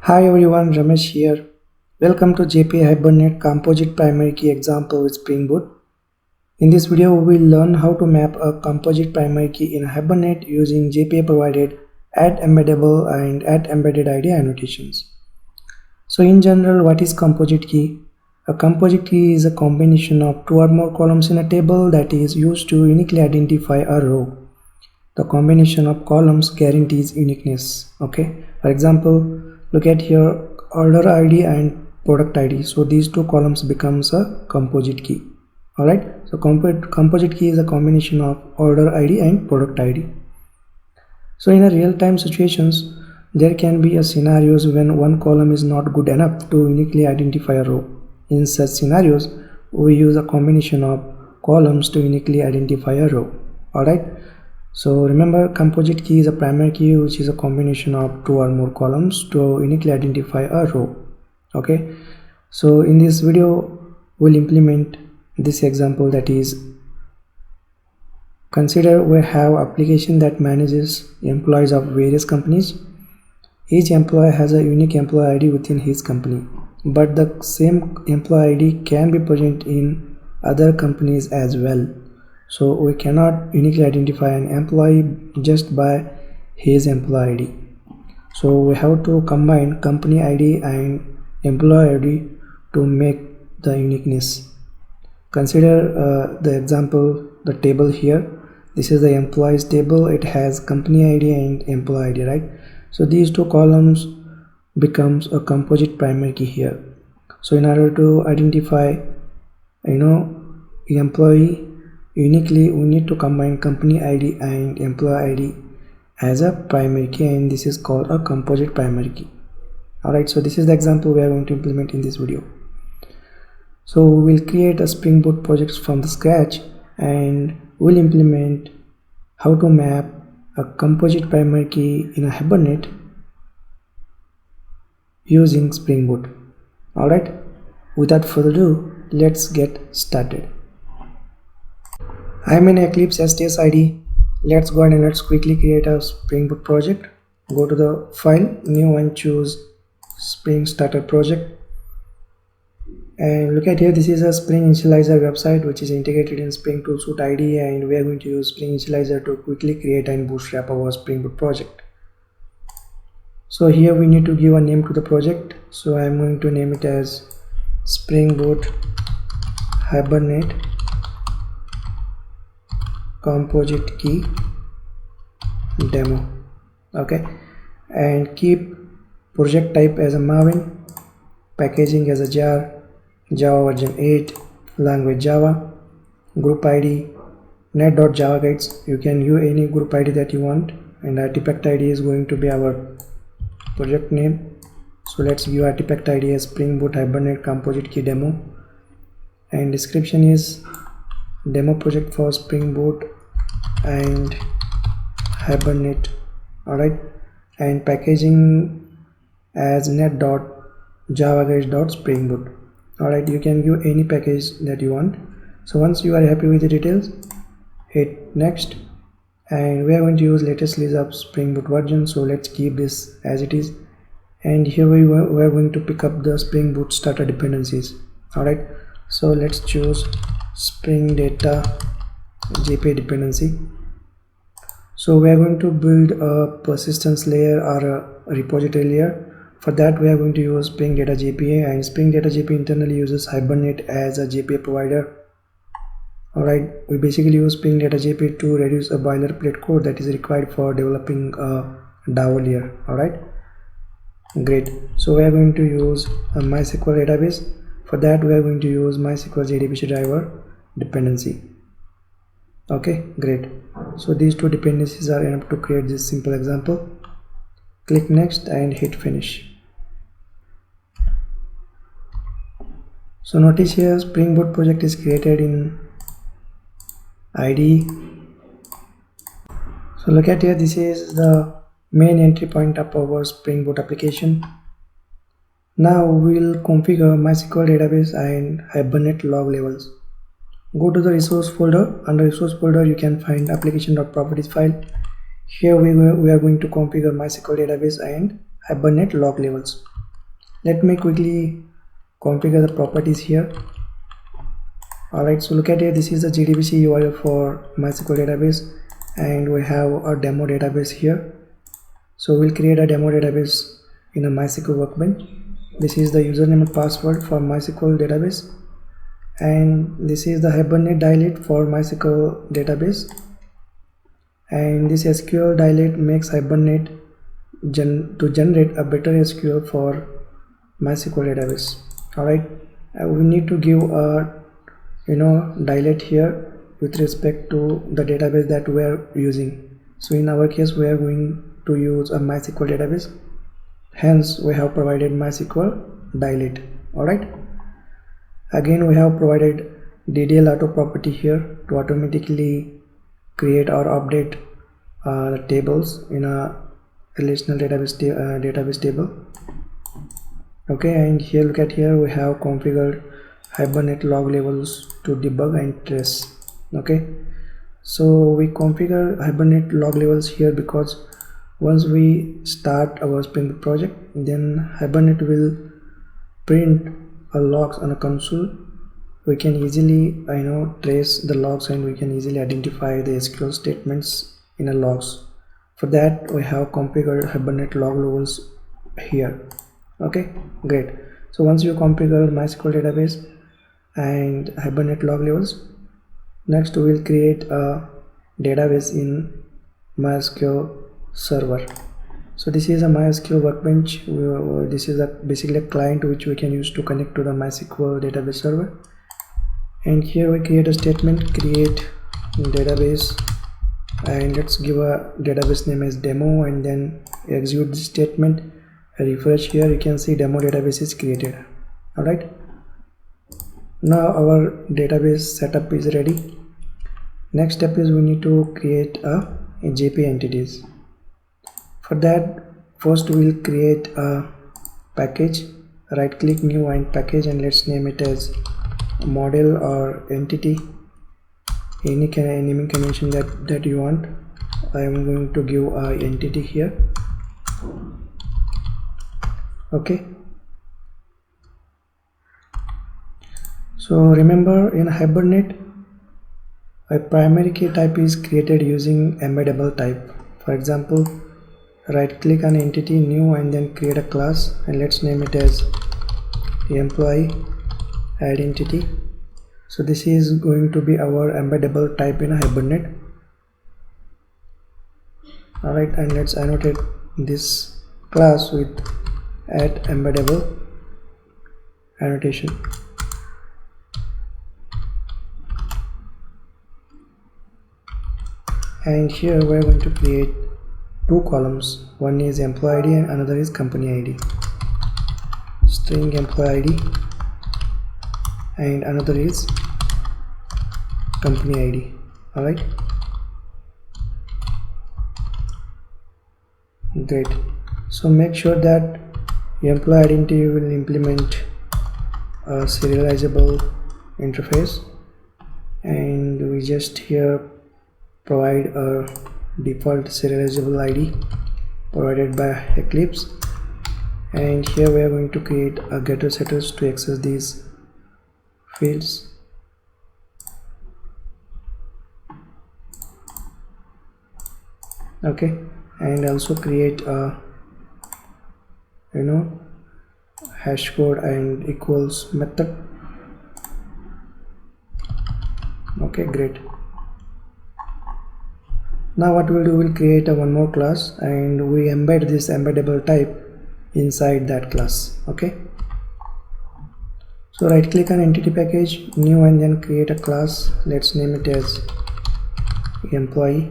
Hi everyone, Ramesh here. Welcome to JPA Hibernate Composite Primary Key example with Spring Boot. In this video, we will learn how to map a composite primary key in Hibernate using JPA provided add embeddable and add embedded ID annotations. So in general, what is composite key? A composite key is a combination of two or more columns in a table that is used to uniquely identify a row. The combination of columns guarantees uniqueness. Okay, for example, look at here, order ID and product ID. So these two columns becomes a composite key. Alright, so composite key is a combination of order ID and product ID. So in a real-time situations, there can be a scenarios when one column is not good enough to uniquely identify a row. In such scenarios, we use a combination of columns to uniquely identify a row. Alright, so remember, composite key is a primary key which is a combination of two or more columns to uniquely identify a row. Okay, so in this video we'll implement this example, that is, consider we have application that manages employees of various companies. Each employee has a unique employee ID within his company, but the same employee ID can be present in other companies as well. So we cannot uniquely identify an employee just by his employee ID. So we have to combine company ID and employee ID to make the uniqueness. Consider the example, the table here. This is the employees table. It has company ID and employee ID, right? So these two columns becomes a composite primary key here. So in order to identify, employee uniquely, we need to combine company ID and employee ID as a primary key, and this is called a composite primary key. Alright, so this is the example we are going to implement in this video. So we will create a Spring Boot project from the scratch, and we'll implement how to map a composite primary key in a Hibernate using Spring Boot. Alright, without further ado, let's get started. I'm in Eclipse STS ID. Let's go ahead and let's quickly create a Spring Boot project. Go to the file, new, and choose Spring Starter project. And look at here, this is a Spring Initializer website which is integrated in Spring Toolsuite ID, and we are going to use Spring Initializer to quickly create and bootstrap our Spring Boot project. So here we need to give a name to the project. So I'm going to name it as Spring Boot Hibernate Composite Key Demo. Okay, and keep project type as a Maven, packaging as a jar, Java version 8, language Java, group ID, net.java guides. You can use any group ID that you want, and artifact ID is going to be our project name. So let's give artifact ID as Spring Boot Hibernate Composite Key Demo, and description is demo project for Spring Boot and Hibernate. Alright, and packaging as net.javaguides.spring boot. Alright, you can give any package that you want. So once you are happy with the details, hit next, and we are going to use latest release of Spring Boot version, so let's keep this as it is. And here we are going to pick up the Spring Boot starter dependencies. Alright, so let's choose Spring Data JPA dependency. So we are going to build a persistence layer or a repository layer. For that we are going to use Spring Data JPA, and Spring Data JPA internally uses Hibernate as a JPA provider. Alright, we basically use Spring Data JPA to reduce a boilerplate code that is required for developing a DAO layer. Alright, great. So we are going to use a MySQL database. For that we are going to use MySQL JDBC driver dependency. Okay, great. So these two dependencies are enough to create this simple example. Click next and hit finish. So notice here, Spring Boot project is created in IDE. So look at here, this is the main entry point of our Spring Boot application. Now we'll configure MySQL database and Hibernate log levels. Go to the resource folder. Under resource folder you can find application.properties file. Here we are going to configure MySQL database and Hibernate log levels. Let me quickly configure the properties here. Alright, so look at here, this is the JDBC URL for MySQL database, and we have a demo database here. So we'll create a demo database in a MySQL workbench. This is the username and password for MySQL database, and this is the Hibernate dilate for MySQL database, and this SQL dilate makes Hibernate to generate a better SQL for MySQL database. Alright, we need to give a dilate here with respect to the database that we are using. So in our case we are going to use a MySQL database, hence we have provided MySQL dilate. Alright, again we have provided DDL auto property here to automatically create or update tables in a relational database table. Okay, and here look at here, we have configured Hibernate log levels to debug and trace. Okay, so we configure Hibernate log levels here because once we start our Spring Boot project, then Hibernate will print a logs on a console. We can easily trace the logs, and we can easily identify the SQL statements in a logs. For that we have configured Hibernate log levels here. Okay, great. So once you configure MySQL database and Hibernate log levels, next we will create a database in MySQL server. So this is a MySQL workbench. This is basically a client which we can use to connect to the MySQL database server, and here we create a statement, create database, and let's give a database name as demo, and then execute this statement. Refresh here, you can see demo database is created. Alright, now our database setup is ready. Next step is we need to create a JPA entities. For that, first we will create a package. Right click new and package, and let's name it as model or entity, any kind of naming convention that you want. I am going to give a entity here. Okay, so remember, in Hibernate a primary key type is created using embeddable type. For example, right click on entity, new, and then create a class, and let's name it as employee identity. So this is going to be our embeddable type in Hibernate. Alright, and let's annotate this class with @embeddable annotation. And here we are going to create two columns. One is employee ID and another is company ID. String employee ID and another is company ID. Alright, great. So make sure that employee identity will implement a serializable interface, and we just here provide a default serializable ID provided by Eclipse, and here we are going to create a getter setters to access these fields. Okay, and also create a hash code and equals method. Okay, great. Now what we'll do, we'll create one more class, and we embed this embeddable type inside that class. Okay, so right click on entity package, new, and then create a class. Let's name it as employee.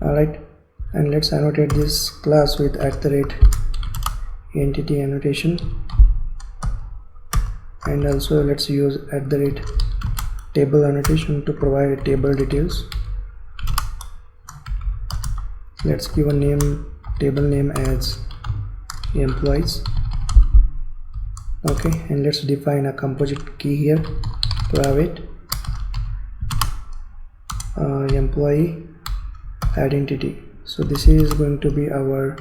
Alright, and let's annotate this class with @entity annotation, and also let's use @table annotation to provide table details. Let's give a table name as employees. Okay, and let's define a composite key here, private employee identity. So this is going to be our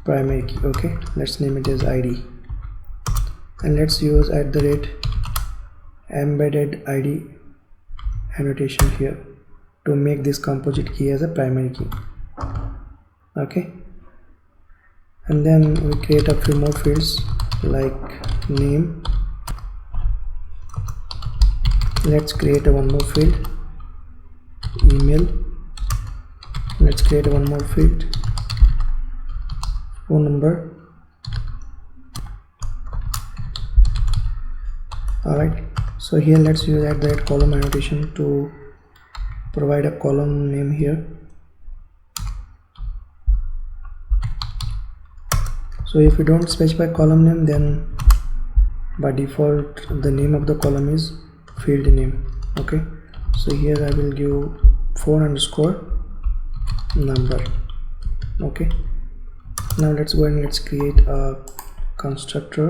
primary key. Okay, let's name it as id, and let's use @embedded id annotation here to make this composite key as a primary key. Okay, and then we create a few more fields like name. Let's create one more field, email. Let's create one more field, phone number. Alright, so here let's use @column annotation to provide a column name here. So if you don't specify column name, then by default the name of the column is field name. Okay, so here I will give phone_number. Okay, now let's go and let's create a constructor.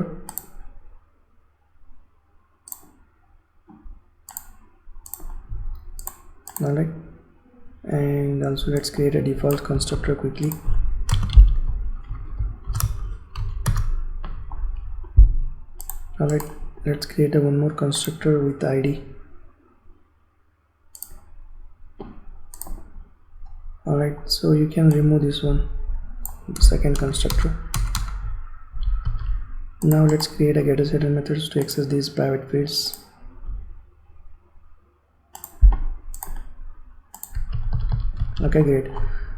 Alright, and also let's create a default constructor quickly. Alright, let's create one more constructor with id. Alright, so you can remove this one, the second constructor. Now let's create a getSetter methods to access these private fields. Okay, great.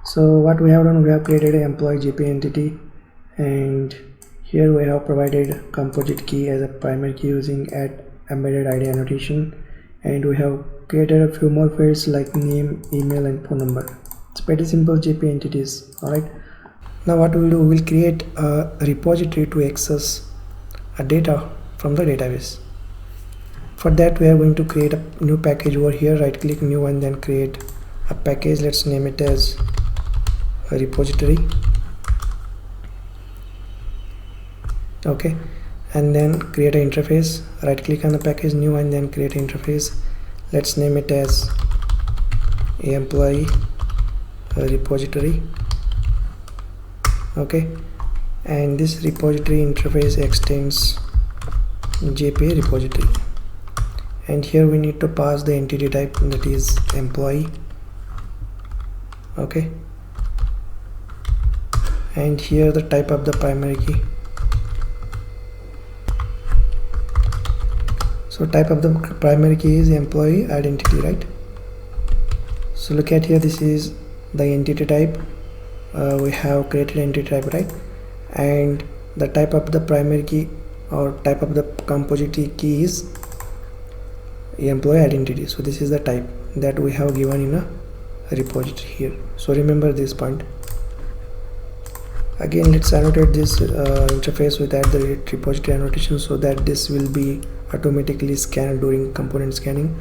So what we have done, we have created an employee JP entity, and here we have provided composite key as a primary key using @embedded id annotation, and we have created a few more fields like name, email, and phone number. It's pretty simple JP entities. Alright, now what we'll do, we'll create a repository to access a data from the database. For that we are going to create a new package over here, right click new, and then create a package. Let's name it as a repository. Okay, and then create an interface, right click on the package new, and then create an interface. Let's name it as employee repository. Okay, and this repository interface extends JPA repository, and here we need to pass the entity type, that is employee. Okay, and here the type of the primary key. So type of the primary key is employee identity, right? So look at here, this is the entity type. We have created entity type, right? And the type of the primary key or type of the composite key is employee identity. So this is the type that we have given in a repository here. So remember this point. Again, let's annotate this interface with the repository annotation so that this will be automatically scanned during component scanning.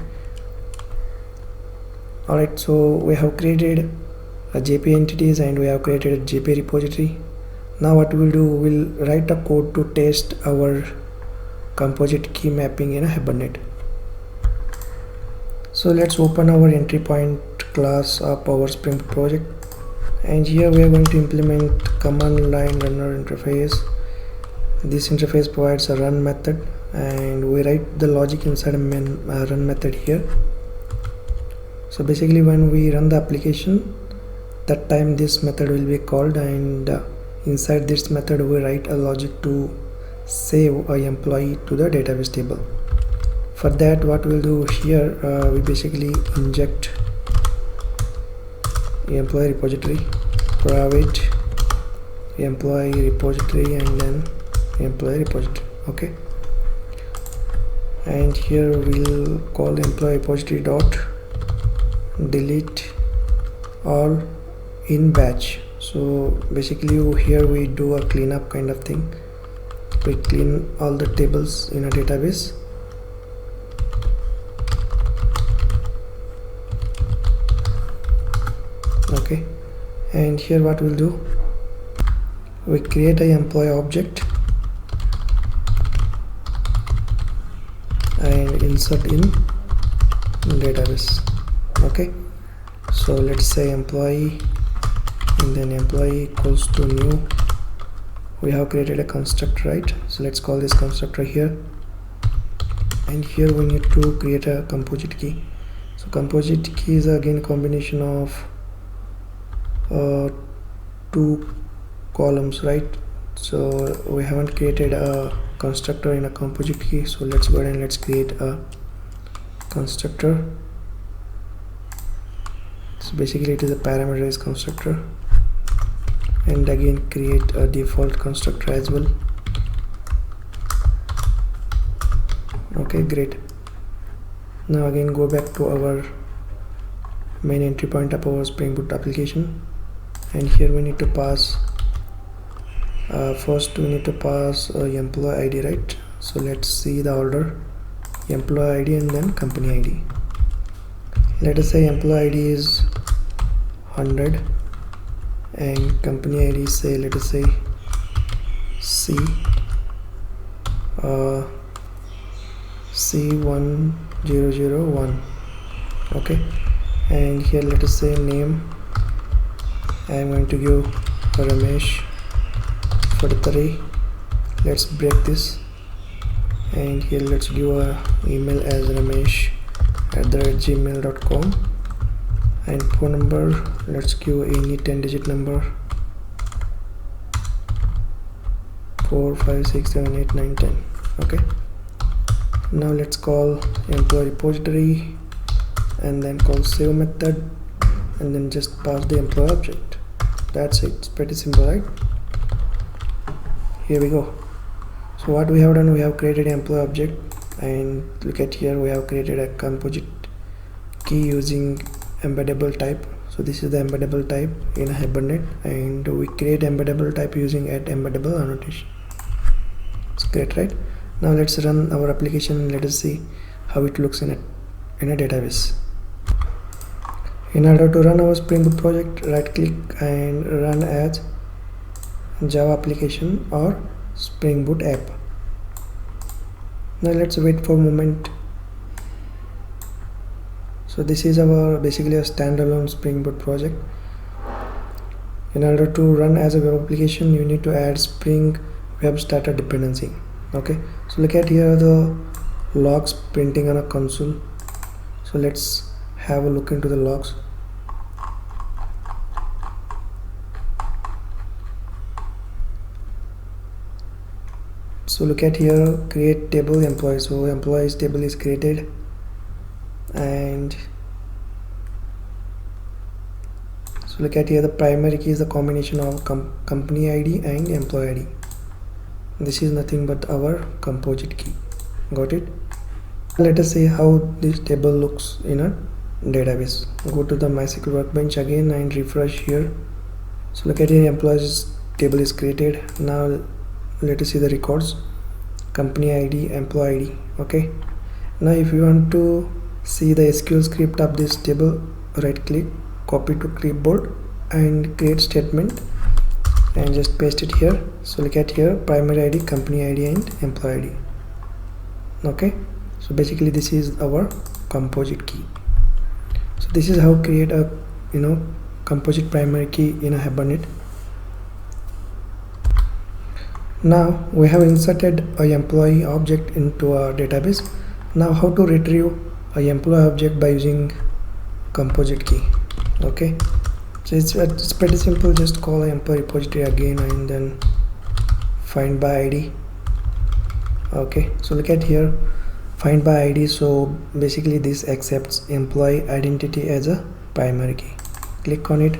Alright, so we have created a JP entities and we have created a JP repository. Now what we will do, we will write a code to test our composite key mapping in a Hibernate. So let's open our entry point class of our Spring Boot project, and here we are going to implement command line runner interface. This interface provides a run method, and we write the logic inside a run method here. So basically when we run the application, that time this method will be called, and inside this method we write a logic to save a employee to the database table. For that, what we'll do here, we basically inject employee repository, private employee repository, and then employee repository. Okay, and here we'll call employee repository dot delete all in batch. So basically here we do a cleanup kind of thing. We clean all the tables in a database. Okay, and here what we'll do, we create a employee object and insert in database. Okay, so let's say employee, and then employee equals to new we have created a constructor, right? So let's call this constructor here, and here we need to create a composite key. So composite key is again a combination of two columns, right? So we haven't created a constructor in a composite key, so let's go ahead and let's create a constructor. So basically it is a parameterized constructor, and again create a default constructor as well. Okay, great. Now again go back to our main entry point of our Spring Boot application, and here we need to pass first we need to pass employee ID, right? So let's see the order: employee ID and then company ID. Let us say employee ID is 100 and company ID say, let us say C1001. okay, and here let us say name, I am going to give Ramesh 43. Let's break this, and here let's give a email as ramesh@gmail.com, and phone number let's give any 10-digit number 4 5 6 7 8 9 10. okay, now let's call employee repository and then call save method, and then just pass the employee object. That's it. It's pretty simple, right? Here we go. So what we have done, we have created an employee object, and look at here, we have created a composite key using embeddable type. So this is the embeddable type in Hibernate, and we create embeddable type using @embeddable annotation. It's great, right? Now let's run our application and let us see how it looks in a database. In order to run our Spring Boot project, right click and run as Java application or Spring Boot app. Now let's wait for a moment. So this is our basically a standalone Spring Boot project. In order to run as a web application, you need to add Spring Web Starter dependency. Okay, so look at here the logs printing on a console. So let's have a look into the logs. So look at here, create table employees. So employees table is created, and so look at here, the primary key is the combination of company ID and employee ID. This is nothing but our composite key. Got it? Let us see how this table looks in a database. Go to the MySQL Workbench again and refresh here. So look at here, employees table is created. Now let us see the records: company ID, employee ID. okay, now if you want to see the SQL script of this table, right click, copy to clipboard and create statement and just paste it here. So look at here, primary ID, company ID and employee ID. okay, so basically this is our composite key. So this is how create a composite primary key in a Hibernate. Now we have inserted a employee object into our database. Now how to retrieve a employee object by using composite key? Okay, so it's pretty simple. Just call an employee repository again and then find by ID. Okay, so look at here, find by ID. So basically this accepts employee identity as a primary key. Click on it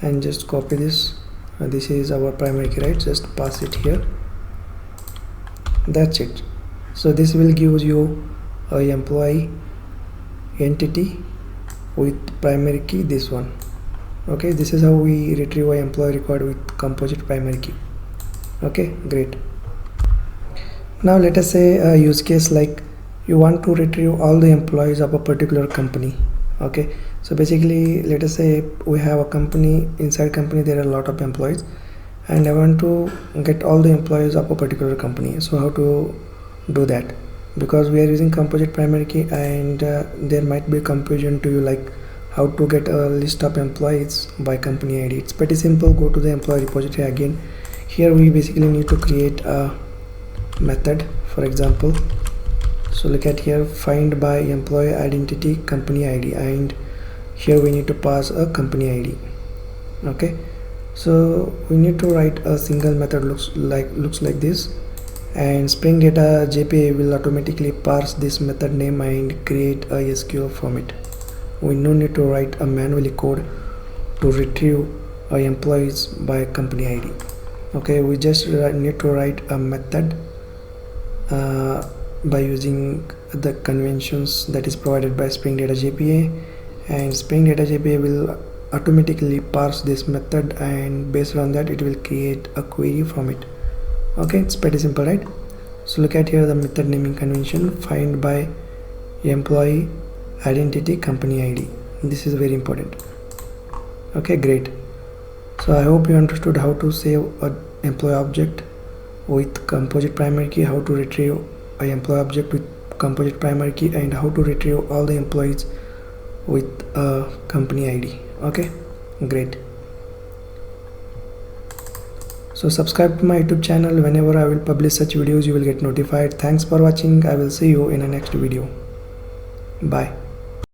and just copy this. This is our primary key, right? Just pass it here. That's it. So this will give you a employee entity with primary key, this one. Okay, this is how we retrieve an employee record with composite primary key. Okay, great. Now let us say a use case like you want to retrieve all the employees of a particular company. Okay, so basically let us say we have a company, inside company there are a lot of employees, and I want to get all the employees of a particular company. So how to do that? Because we are using composite primary key, and there might be confusion to you like how to get a list of employees by company ID. It's pretty simple. Go to the employee repository again, Here we basically need to create a method. For example, so look at here, find by employee identity company ID, and here we need to pass a company ID. Okay, so we need to write a single method looks like this, and Spring Data JPA will automatically parse this method name and create a SQL format. We no need to write a manually code to retrieve employees by company ID. Okay, we just need to write a method by using the conventions that is provided by Spring Data JPA, and Spring Data JPA will automatically parse this method, and based on that it will create a query from it. Okay, it's pretty simple, right? So look at here the method naming convention, find by employee identity company ID. This is very important. Okay, great. So I hope you understood how to save an employee object with composite primary key, how to retrieve an employee object with composite primary key, and how to retrieve all the employees with a company ID. Okay, great. So subscribe to my YouTube channel. Whenever I will publish such videos, you will get notified. Thanks for watching. I will see you in the next video. Bye.